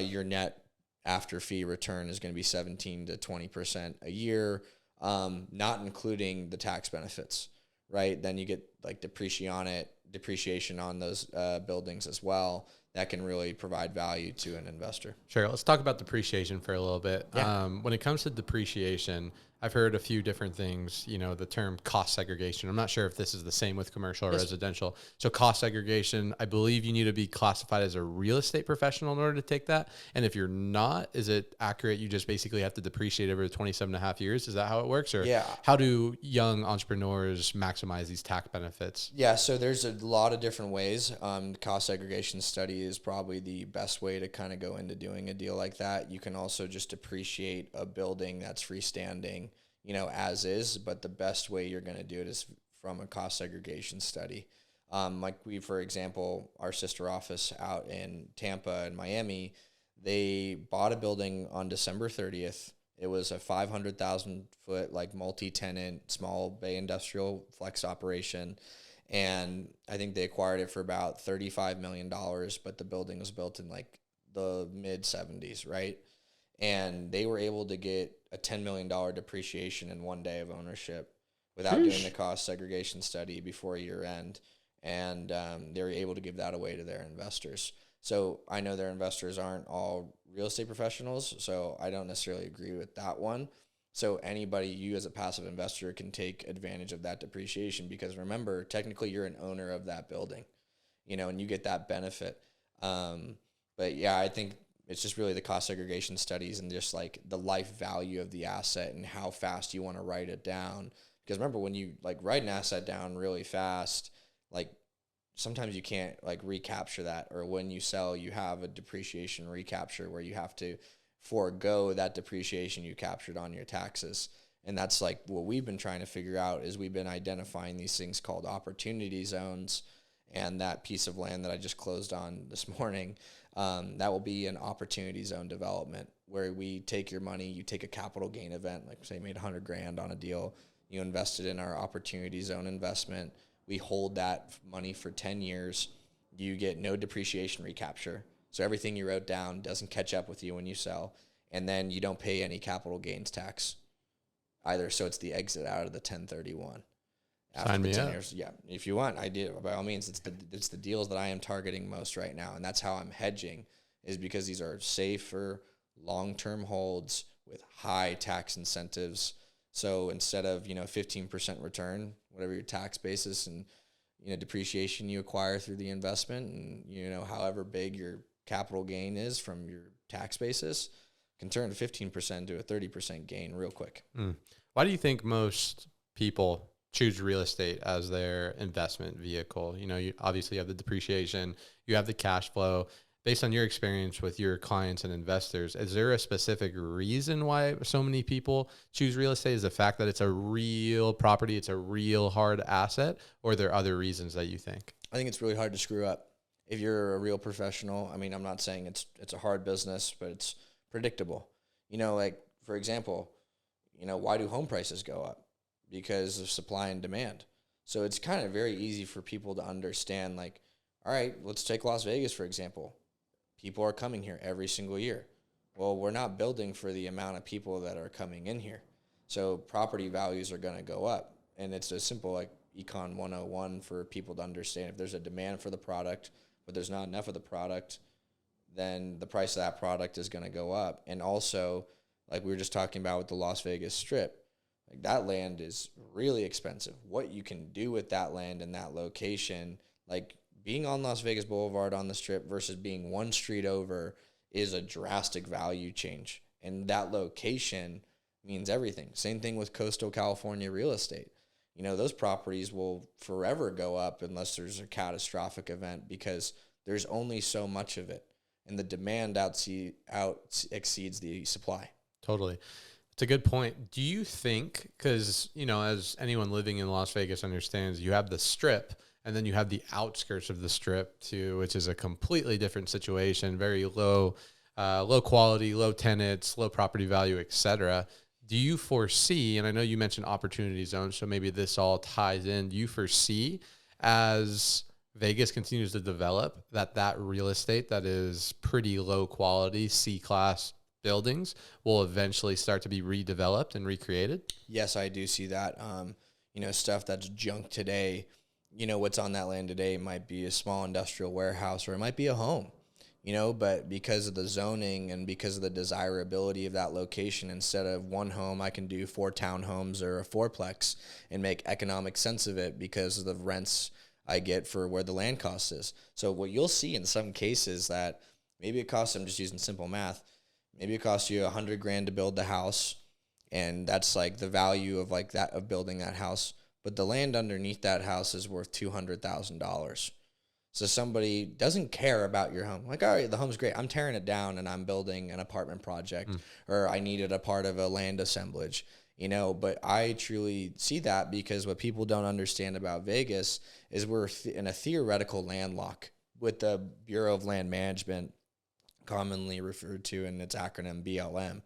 Your net after fee return is going to be 17 to 20% a year, not including the tax benefits, right? Then you get like depreciation on those buildings as well. That can really provide value to an investor. Sure. Let's talk about depreciation for a little bit. Yeah. When it comes to depreciation, I've heard a few different things, the term cost segregation. I'm not sure if this is the same with commercial or residential. So cost segregation, I believe you need to be classified as a real estate professional in order to take that. And if you're not, is it accurate? You just basically have to depreciate over 27 and a half years. Is that how it works? Or how do young entrepreneurs maximize these tax benefits? Yeah. So there's a lot of different ways. The cost segregation study is probably the best way to kind of go into doing a deal like that. You can also just depreciate a building that's freestanding, as is, but the best way you're going to do it is from a cost segregation study. Like for example, our sister office out in Tampa and Miami, they bought a building on December 30th. It was a 500,000 foot, like multi-tenant, small bay industrial flex operation. And I think they acquired it for about $35 million, but the building was built in like the mid 70s, right? And they were able to get a $10 million depreciation in 1 day of ownership without doing the cost segregation study before year end. And they were able to give that away to their investors. So I know their investors aren't all real estate professionals, so I don't necessarily agree with that one. So anybody, you as a passive investor, can take advantage of that depreciation, because remember, technically you're an owner of that building, and you get that benefit. But yeah, I think it's just really the cost segregation studies and just like the life value of the asset and how fast you want to write it down. Because remember, when you like write an asset down really fast, like sometimes you can't like recapture that, or when you sell, you have a depreciation recapture where you have to forego that depreciation you captured on your taxes. And that's like what we've been trying to figure out, is we've been identifying these things called opportunity zones. And that piece of land that I just closed on this morning, that will be an opportunity zone development where we take your money, you take a capital gain event, like say you made $100,000 on a deal, you invested in our opportunity zone investment. We hold that money for 10 years. You get no depreciation recapture. So everything you wrote down doesn't catch up with you when you sell. And then you don't pay any capital gains tax either. So it's the exit out of the 1031. Sign me up. Years. Yeah, if you want, I do. By all means, it's the deals that I am targeting most right now. And that's how I'm hedging, is because these are safer, long-term holds with high tax incentives. So instead of, 15% return, whatever your tax basis and, depreciation you acquire through the investment, and, however big your capital gain is from your tax basis, can turn 15% to a 30% gain real quick. Why do you think most people choose real estate as their investment vehicle? You obviously have the depreciation, you have the cash flow. Based on your experience with your clients and investors, is there a specific reason why so many people choose real estate? Is the fact that it's a real property, it's a real hard asset, or are there other reasons that you think? I think it's really hard to screw up. If you're a real professional, I mean, I'm not saying it's a hard business, but it's predictable. Like, for example, why do home prices go up? Because of supply and demand. So it's kind of very easy for people to understand, like, all right, let's take Las Vegas, for example. People are coming here every single year. Well, we're not building for the amount of people that are coming in here. So property values are going to go up. And it's a simple, like, Econ 101 for people to understand. If there's a demand for the product, but there's not enough of the product, then the price of that product is going to go up. And also, like we were just talking about with the Las Vegas Strip, like that land is really expensive. What you can do with that land and that location, like being on Las Vegas Boulevard on the Strip versus being one street over is a drastic value change. And that location means everything. Same thing with coastal California real estate. You know, those properties will forever go up unless there's a catastrophic event because there's only so much of it. And the demand exceeds the supply. Totally. It's a good point. Do you think, because, you know, as anyone living in Las Vegas understands, you have the Strip and then you have the outskirts of the Strip too, which is a completely different situation, very low quality, low tenants, low property value, et cetera. Do you foresee, and I know you mentioned opportunity zones, so maybe this all ties in, do you foresee as Vegas continues to develop that real estate that is pretty low quality, C-class buildings will eventually start to be redeveloped and recreated? Yes, I do see that. You know, stuff that's junk today, you know, what's on that land today might be a small industrial warehouse or it might be a home, you know, but because of the zoning and because of the desirability of that location, instead of one home, I can do 4 townhomes or a fourplex and make economic sense of it because of the rents I get for where the land cost is. So what you'll see in some cases that maybe it costs, I'm just using simple math, maybe it costs you $100,000 to build the house, and that's like the value of like that of building that house. But the land underneath that house is worth $200,000. So somebody doesn't care about your home. Like, all right, the home's great. I'm tearing it down and I'm building an apartment project, or I needed a part of a land assemblage, you know. But I truly see that because what people don't understand about Vegas is we're in a theoretical landlock with the Bureau of Land Management, commonly referred to in its acronym BLM.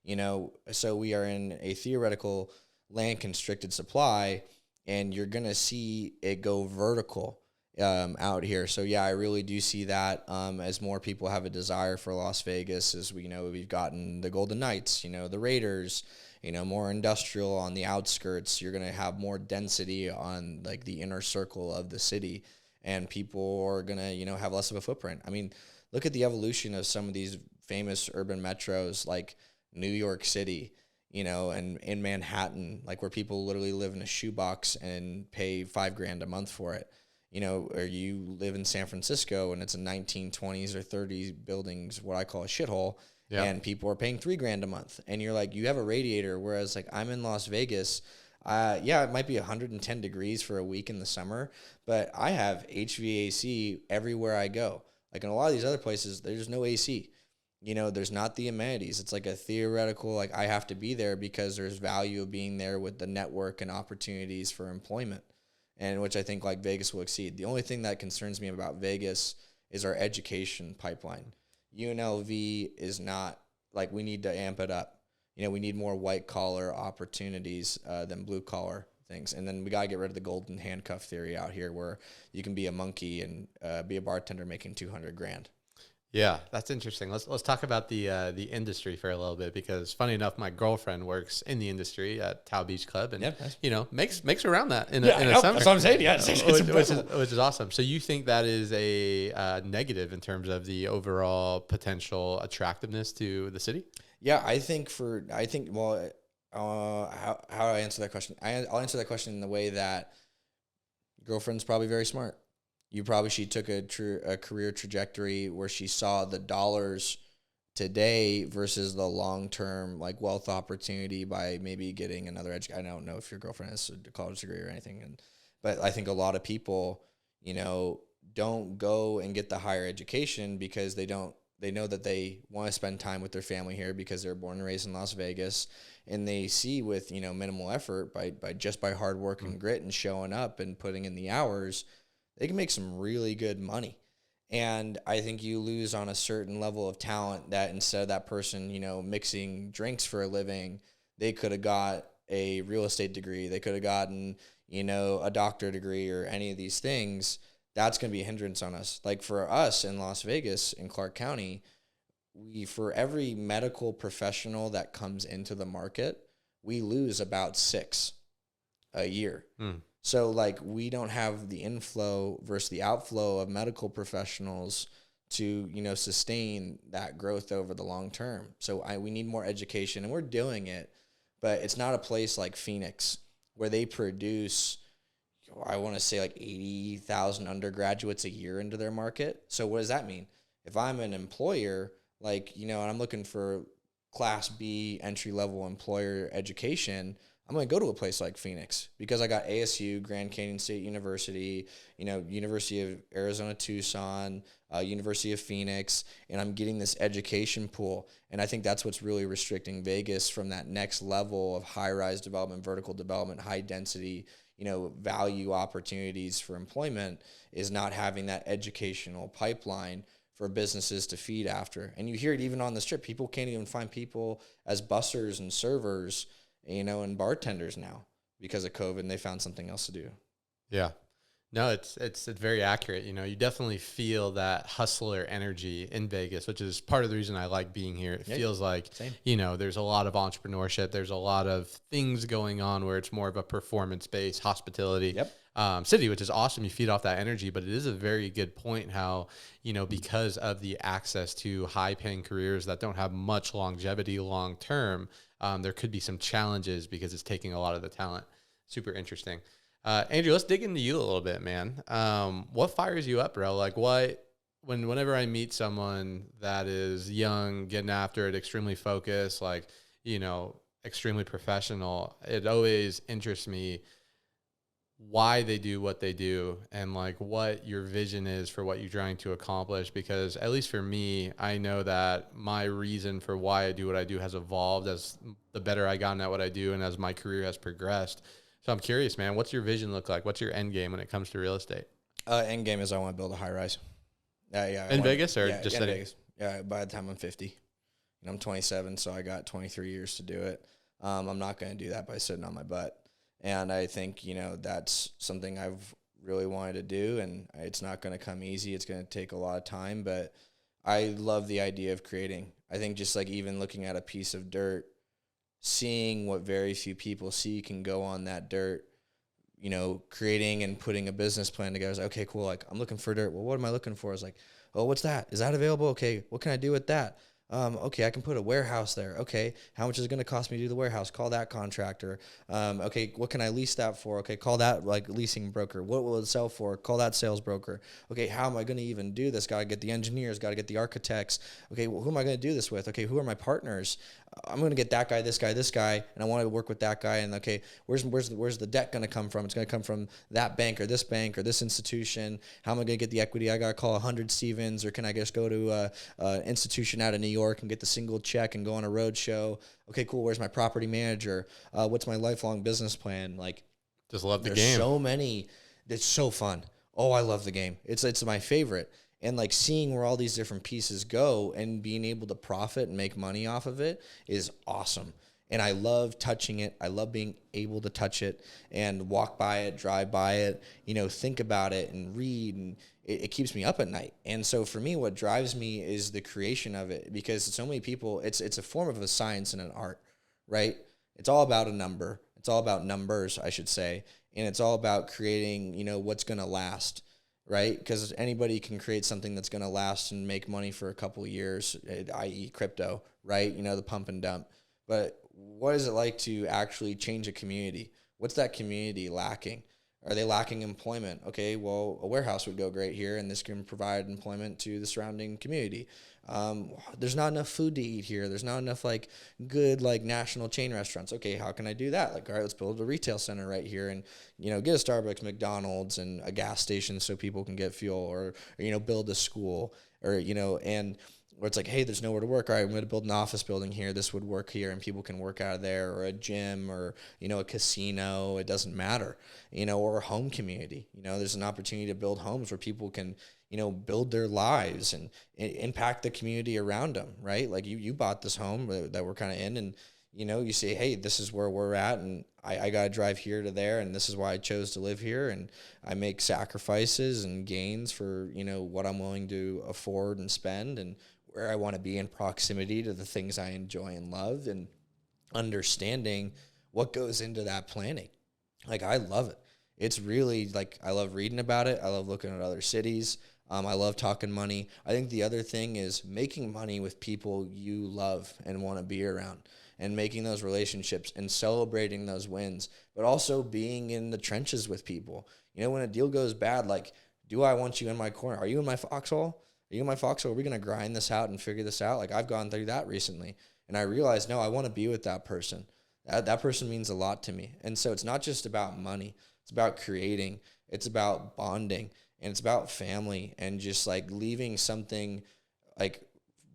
You know, so we are in a theoretical land constricted supply, and you're going to see it go vertical out here. So yeah, I really do see that as more people have a desire for Las Vegas, as we, you know, we've gotten the Golden Knights, you know, the Raiders, you know, more industrial on the outskirts. You're going to have more density on like the inner circle of the city, and people are going to, you know, have less of a footprint. I mean, look at the evolution of some of these famous urban metros like New York City, you know, and in Manhattan, like where people literally live in a shoebox and pay $5,000 a month for it. You know, or you live in San Francisco and it's a 1920s or 30s buildings, what I call a shithole, and people are paying $3,000 a month. And you're like, you have a radiator, whereas like I'm in Las Vegas. Yeah, it might be 110 degrees for a week in the summer, but I have HVAC everywhere I go. Like in a lot of these other places, there's no AC. You know, there's not the amenities. It's like a theoretical, like I have to be there because there's value of being there with the network and opportunities for employment, and which I think like Vegas will exceed. The only thing that concerns me about Vegas is our education pipeline. UNLV is not, like, we need to amp it up. You know, we need more white collar opportunities than blue collar things. And then we got to get rid of the golden handcuff theory out here where you can be a monkey and be a bartender making $200,000. Yeah, that's interesting. Let's talk about the industry for a little bit, because funny enough, my girlfriend works in the industry at Tao Beach Club, and you know makes around that in a summer. That's what I'm saying. Yeah, which is awesome. So you think that is a negative in terms of the overall potential attractiveness to the city? Yeah, I think well, how do I answer that question? I'll answer that question in the way that girlfriend's probably very smart. She took a career trajectory where she saw the dollars today versus the long-term like wealth opportunity by maybe getting another education. I don't know if your girlfriend has a college degree or anything, but I think a lot of people, you know, don't go and get the higher education because they know that they want to spend time with their family here because they're born and raised in Las Vegas, and they see with, you know, minimal effort by hard work and grit and showing up and putting in the hours, they can make some really good money. And I think you lose on a certain level of talent that instead of that person, you know, mixing drinks for a living, they could have got a real estate degree. They could have gotten, you know, a doctor degree or any of these things. That's going to be a hindrance on us. Like for us in Las Vegas, in Clark County, for every medical professional that comes into the market, we lose about 6 a year. So like we don't have the inflow versus the outflow of medical professionals to, sustain that growth over the long term. So we need more education, and we're doing it, but it's not a place like Phoenix where they produce, I want to say like 80,000 undergraduates a year into their market. So what does that mean? If I'm an employer, and I'm looking for Class B entry-level employer education, I'm going to go to a place like Phoenix because I got ASU, Grand Canyon State University, University of Arizona Tucson, University of Phoenix, and I'm getting this education pool. And I think that's what's really restricting Vegas from that next level of high-rise development, vertical development, high density, value opportunities for employment, is not having that educational pipeline for businesses to feed after. And you hear it even on the Strip. People can't even find people as bussers and servers, and bartenders now because of COVID, and they found something else to do. Yeah. No, it's very accurate. You definitely feel that hustler energy in Vegas, which is part of the reason I like being here. It feels like, same. There's a lot of entrepreneurship. There's a lot of things going on where it's more of a performance-based hospitality city, which is awesome. You feed off that energy, but it is a very good point how, because of the access to high-paying careers that don't have much longevity long-term, there could be some challenges because it's taking a lot of the talent. Super interesting. Andrew, let's dig into you a little bit, man. What fires you up, bro? Like whenever I meet someone that is young, getting after it, extremely focused, extremely professional, it always interests me why they do what they do and what your vision is for what you're trying to accomplish. Because at least for me, I know that my reason for why I do what I do has evolved as the better I gotten at what I do and as my career has progressed. So I'm curious, man, what's your vision look like? What's your end game when it comes to real estate? End game is I want to build a high rise. In Vegas or just in city? Vegas. Yeah, by the time I'm 50. And I'm 27, so I got 23 years to do it. I'm not going to do that by sitting on my butt. And I think, that's something I've really wanted to do, and it's not going to come easy. It's going to take a lot of time, but I love the idea of creating. I think just even looking at a piece of dirt, seeing what very few people see can go on that dirt, creating and putting a business plan together. I was like, okay, cool. I'm looking for dirt. Well, what am I looking for? I was like, oh, what's that? Is that available? Okay. What can I do with that? Okay, I can put a warehouse there. Okay, how much is it going to cost me to do the warehouse? Call that contractor. Okay, what can I lease that for? Okay, call that leasing broker. What will it sell for? Call that sales broker. Okay, how am I going to even do this? Got to get the engineers, got to get the architects. Okay, well, who am I going to do this with? Okay, who are my partners? I'm going to get that guy, this guy, and I want to work with that guy. And okay, where's the debt going to come from? It's going to come from that bank or this institution. How am I going to get the equity? I got to call 100 Stevens, or can I just go to an institution out of New York and get the single check and go on a road show? Okay, cool. Where's my property manager? What's my lifelong business plan? Just love the game. There's so many. It's so fun. Oh, I love the game. It's my favorite. And seeing where all these different pieces go and being able to profit and make money off of it is awesome. And I love touching it. I love being able to touch it and walk by it, drive by it, think about it and read. And it keeps me up at night. And so for me, what drives me is the creation of it, because so many people, it's a form of a science and an art, right? It's all about a number. It's all about numbers, I should say. And it's all about creating, what's going to last. Right? Because anybody can create something that's going to last and make money for a couple of years, i.e. crypto, right? The pump and dump. But what is it like to actually change a community? What's that community lacking? Are they lacking employment? Okay, well, a warehouse would go great here, and this can provide employment to the surrounding community. There's not enough food to eat here. There's not enough good national chain restaurants. Okay, how can I do that? All right, let's build a retail center right here and, get a Starbucks, McDonald's, and a gas station so people can get fuel, or build a school, or, and where it's hey, there's nowhere to work. All right, I'm going to build an office building here. This would work here, and people can work out of there, or a gym, or, a casino. It doesn't matter, or a home community. There's an opportunity to build homes where people can, build their lives and impact the community around them, right? You bought this home that we're kind of in, and, you say, hey, this is where we're at, and I got to drive here to there, and this is why I chose to live here, and I make sacrifices and gains for, what I'm willing to afford and spend, and where I want to be in proximity to the things I enjoy and love, and understanding what goes into that planning. I love it. It's really I love reading about it. I love looking at other cities. I love talking money. I think the other thing is making money with people you love and want to be around, and making those relationships and celebrating those wins, but also being in the trenches with people. You know, when a deal goes bad, like, do I want you in my corner? Are you in my foxhole? Are you in my foxhole? Are we going to grind this out and figure this out? Like, I've gone through that recently, and I realized, no, I want to be with that person. That person means a lot to me. And so it's not just about money. It's about creating. It's about bonding. And it's about family and just like leaving something, like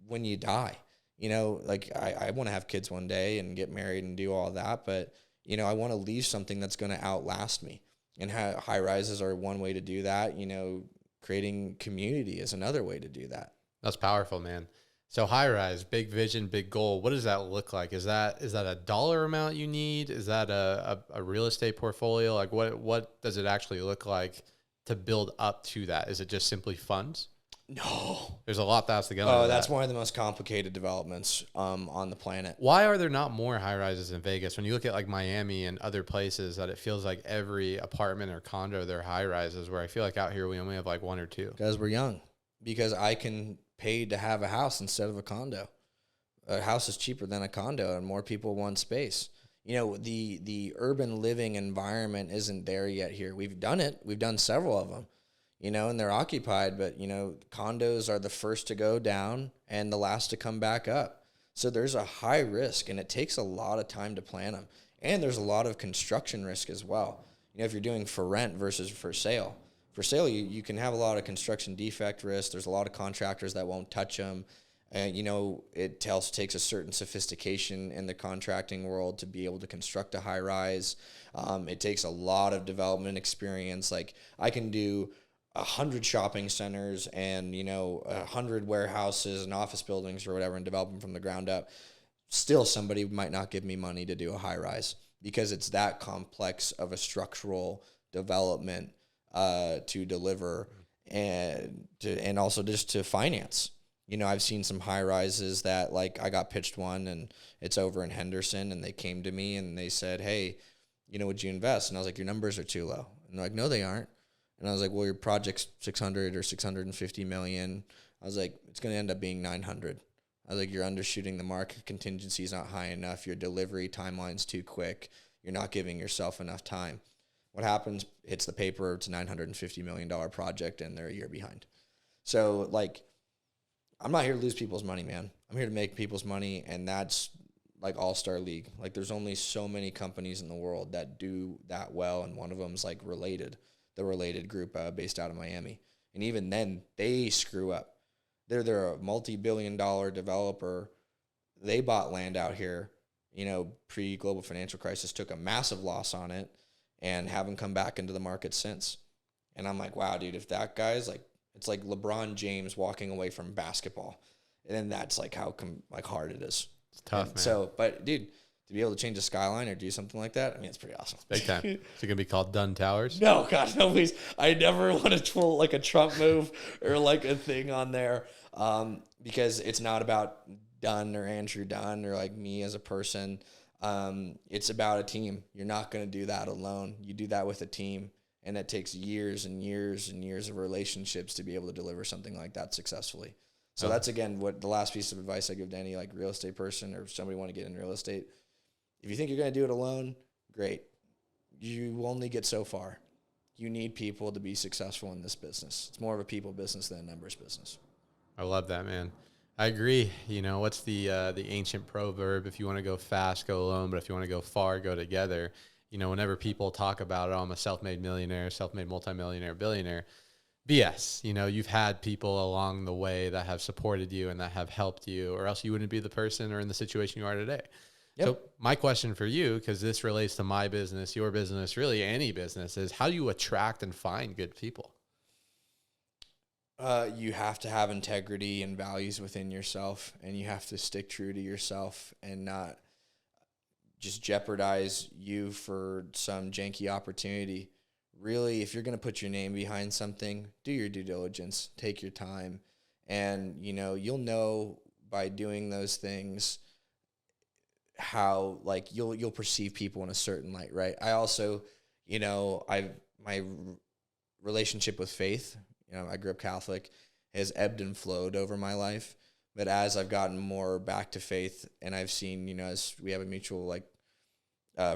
when you die. You know, like I want to have kids one day and get married and do all that. But, you know, I want to leave something that's going to outlast me. And high rises are one way to do that. You know, creating community is another way to do that. That's powerful, man. So high rise, big vision, big goal. What does that look like? Is that a dollar amount you need? Is that a real estate portfolio? Like what does it actually look like to build up to that? Is it just simply funds? No. There's a lot that has to go into Oh, that's that. one of the most complicated developments on the planet. Why are there not more high rises in Vegas? When you look at like Miami and other places, that it feels like every apartment or condo, they're high rises, where I feel like out here we only have like one or two. Because we're young. Because I can pay to have a house instead of a condo. A house is cheaper than a condo, and more people want space. You know, the urban living environment isn't there yet here. We've done it. We've done several of them, you know, and they're occupied. But, you know, condos are the first to go down and the last to come back up. So there's a high risk, and it takes a lot of time to plan them. And there's a lot of construction risk as well. You know, if you're doing for rent versus for sale. For sale, you can have a lot of construction defect risk. There's a lot of contractors that won't touch them. And, you know, it also takes a certain sophistication in the contracting world to be able to construct a high rise. It takes a lot of development experience. Like, I can do 100 shopping centers and, you know, 100 warehouses and office buildings or whatever and develop them from the ground up. Still, somebody might not give me money to do a high rise because it's that complex of a development to deliver and also just to finance. You know, I've seen some high rises that, like, I got pitched one and it's over in Henderson, and they came to me and they said, hey, you know, would you invest? And I was like, your numbers are too low. And they're like, no, they aren't. And I was like, well, your project's 600 or 650 million. I was like, it's going to end up being 900. I was like, you're undershooting the market. Contingency is not high enough. Your delivery timeline's too quick. You're not giving yourself enough time. What happens? Hits the paper. It's a $950 million project, and they're a year behind. So, like, I'm not here to lose people's money, man. I'm here to make people's money, and that's like all-star league. Like, there's only so many companies in the world that do that well, and one of them's like the Related group based out of Miami. And even then, they screw up. They're a multi-billion-dollar developer. They bought land out here, you know, pre-global financial crisis, took a massive loss on it, and haven't come back into the market since. And I'm like, wow, dude, if that guy's like, it's like LeBron James walking away from basketball. And then that's like how hard it is. It's tough, and man. So, but dude, to be able to change the skyline or do something like that, I mean, it's pretty awesome. Big time. Is it going to be called Dunn Towers? No, God, no, please. I never want to pull like a Trump move or like a thing on there because it's not about Dunn or Andrew Dunn or like me as a person. It's about a team. You're not going to do that alone. You do that with a team, and it takes years and years and years of relationships to be able to deliver something like that successfully. So that's, again, what the last piece of advice I give to any like real estate person or somebody want to get in real estate. If you think you're going to do it alone, great. You only get so far. You need people to be successful in this business. It's more of a people business than a numbers business. I love that, man. I agree. You know, what's the ancient proverb? If you want to go fast, go alone. But if you want to go far, go together. You know, whenever people talk about, oh, I'm a self-made millionaire, self-made multimillionaire, billionaire, BS. You know, you've had people along the way that have supported you and that have helped you, or else you wouldn't be the person or in the situation you are today. Yep. So my question for you, because this relates to my business, your business, really any business, is how do you attract and find good people? You have to have integrity and values within yourself, and you have to stick true to yourself and not just jeopardize you for some janky opportunity. Really, if you're going to put your name behind something, do your due diligence, take your time, and, you know, you'll know by doing those things how, like, you'll perceive people in a certain light, right? I also, you know, my relationship with faith, I grew up Catholic, has ebbed and flowed over my life. But as I've gotten more back to faith, and I've seen, as we have a mutual like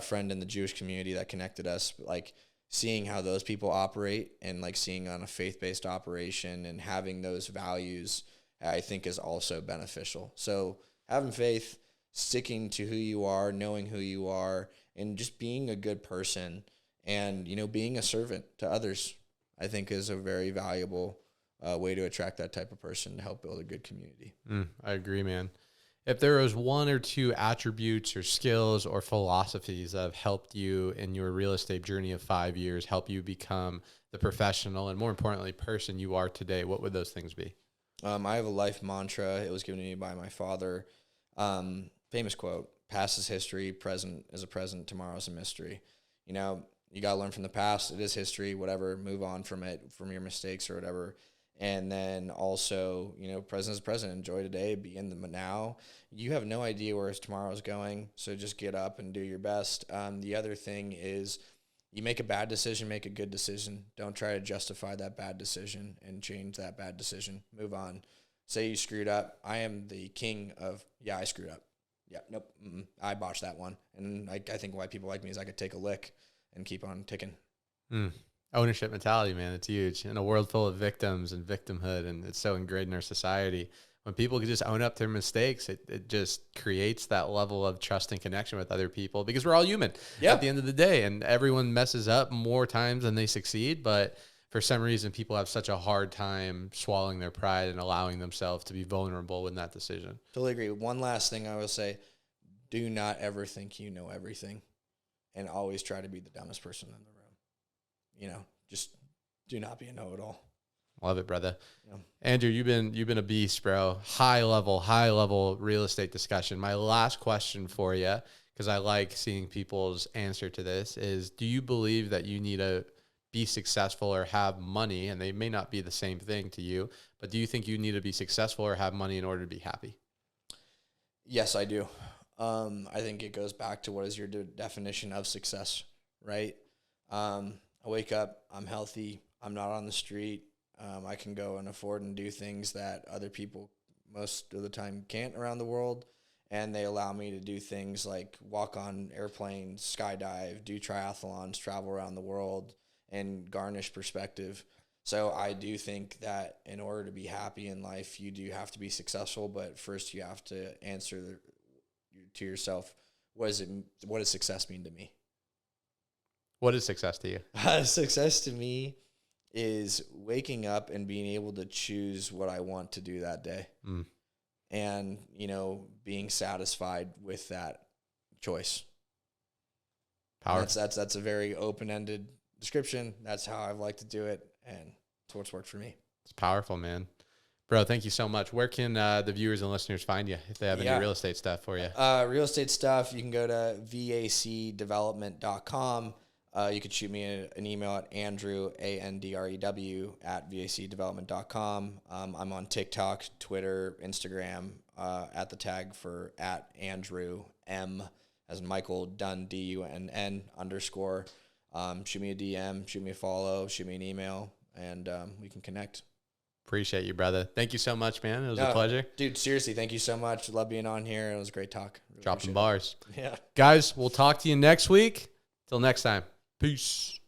friend in the Jewish community that connected us, like seeing how those people operate and like seeing on a faith-based operation and having those values, I think is also beneficial. So having faith, sticking to who you are, knowing who you are, and just being a good person and, being a servant to others, I think is a very valuable way to attract that type of person to help build a good community. I agree, man. If there was one or two attributes or skills or philosophies that have helped you in your real estate journey of 5 years, help you become the professional and more importantly, person you are today, what would those things be? I have a life mantra. It was given to me by my father. Famous quote, past is history, present is a present, tomorrow is a mystery. You got to learn from the past. It is history, whatever, move on from it, from your mistakes or whatever. And then also, present is present. Enjoy today, be in the now. You have no idea where tomorrow is going, so just get up and do your best. The other thing is you make a bad decision, make a good decision. Don't try to justify that bad decision and change that bad decision. Move on. Say you screwed up. I am the king of, I screwed up. Yeah, nope, I botched that one. And I think why people like me is I could take a lick and keep on ticking. Ownership mentality, man, it's huge. In a world full of victims and victimhood, and it's so ingrained in our society, when people can just own up to their mistakes, it just creates that level of trust and connection with other people because we're all human at the end of the day, and everyone messes up more times than they succeed. But for some reason, people have such a hard time swallowing their pride and allowing themselves to be vulnerable in that decision. Totally agree. One last thing I will say, do not ever think you know everything and always try to be the dumbest person in the room. Just do not be a know-it-all. Love it, brother. Yeah. Andrew, you've been a beast, bro. High level real estate discussion. My last question for you, because I like seeing people's answer to this, is do you believe that you need to be successful or have money, and they may not be the same thing to you, but do you think you need to be successful or have money in order to be happy? Yes, I do. I think it goes back to what is your definition of success, right? I wake up, I'm healthy, I'm not on the street, I can go and afford and do things that other people most of the time can't around the world, and they allow me to do things like walk on airplanes, skydive, do triathlons, travel around the world, and garnish perspective. So I do think that in order to be happy in life, you do have to be successful, but first you have to answer to yourself, what does success mean to me? What is success to you? Success to me is waking up and being able to choose what I want to do that day. And, being satisfied with that choice. Powerful. That's a very open-ended description. That's how I like to do it, and it's what's worked for me. It's powerful, man. Bro, thank you so much. Where can the viewers and listeners find you if they have any real estate stuff for you? Real estate stuff, you can go to vacdevelopment.com. You could shoot me an email at Andrew, ANDREW, at vacdevelopment.com. I'm on TikTok, Twitter, Instagram, at the tag for at Andrew M, as in Michael, Dunn, DUNN _. Shoot me a DM, shoot me a follow, shoot me an email, and we can connect. Appreciate you, brother. Thank you so much, man. It was a pleasure. Dude, seriously, thank you so much. Love being on here. It was a great talk. Really dropping bars. Yeah. Guys, we'll talk to you next week. Till next time. Peace.